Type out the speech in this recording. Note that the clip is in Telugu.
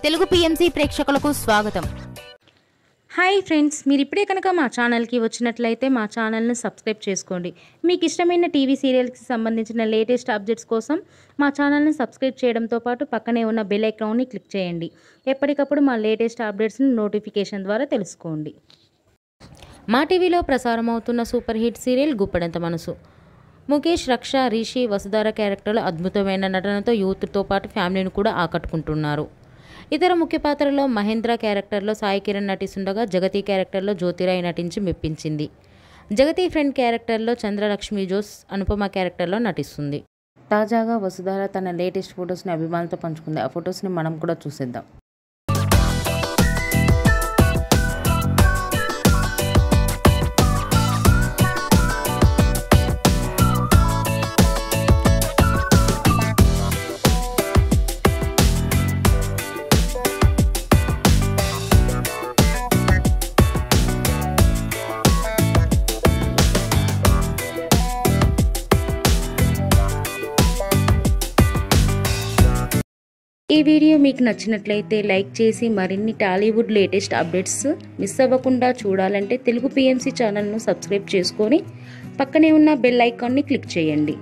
తెలుగు పిఎంసి ప్రేక్షకులకు స్వాగతం. హాయ్ ఫ్రెండ్స్, మీరు ఇప్పుడే కనుక మా ఛానల్కి వచ్చినట్లయితే మా ఛానల్ని సబ్స్క్రైబ్ చేసుకోండి. మీకు ఇష్టమైన టీవీ సీరియల్స్కి సంబంధించిన లేటెస్ట్ అప్డేట్స్ కోసం మా ఛానల్ని సబ్స్క్రైబ్ చేయడంతో పాటు పక్కనే ఉన్న బెల్ ఐకాన్ని క్లిక్ చేయండి. ఎప్పటికప్పుడు మా లేటెస్ట్ అప్డేట్స్ని నోటిఫికేషన్ ద్వారా తెలుసుకోండి. మా టీవీలో ప్రసారం అవుతున్న సూపర్ హిట్ సీరియల్ గుప్పెడంత మనసు. ముఖేష్, రక్ష, రిషి, వసుధార క్యారెక్టర్లు అద్భుతమైన నటనతో యూత్తో పాటు ఫ్యామిలీని కూడా ఆకట్టుకుంటున్నారు. ఇతర ముఖ్య పాత్రలో మహేంద్ర క్యారెక్టర్లో సాయి కిరణ్ నటిస్తుండగా జగతి క్యారెక్టర్లో జ్యోతిరాయ్ నటించి మెప్పించింది. జగతి ఫ్రెండ్ క్యారెక్టర్లో చంద్రలక్ష్మి జోస్ అనుపమ క్యారెక్టర్లో నటిస్తుంది. తాజాగా వసుధార తన లేటెస్ట్ ఫొటోస్ని అభిమానులతో పంచుకుంది. ఆ ఫొటోస్ని మనం కూడా చూసేద్దాం. ఈ వీడియో మీకు నచ్చినట్లయితే లైక్ చేసి మరిన్ని టాలీవుడ్ లేటెస్ట్ అప్డేట్స్ మిస్ అవ్వకుండా చూడాలంటే తెలుగు పిఎంసి ఛానల్ను సబ్స్క్రైబ్ చేసుకొని పక్కనే ఉన్న బెల్ ఐకాన్ని క్లిక్ చేయండి.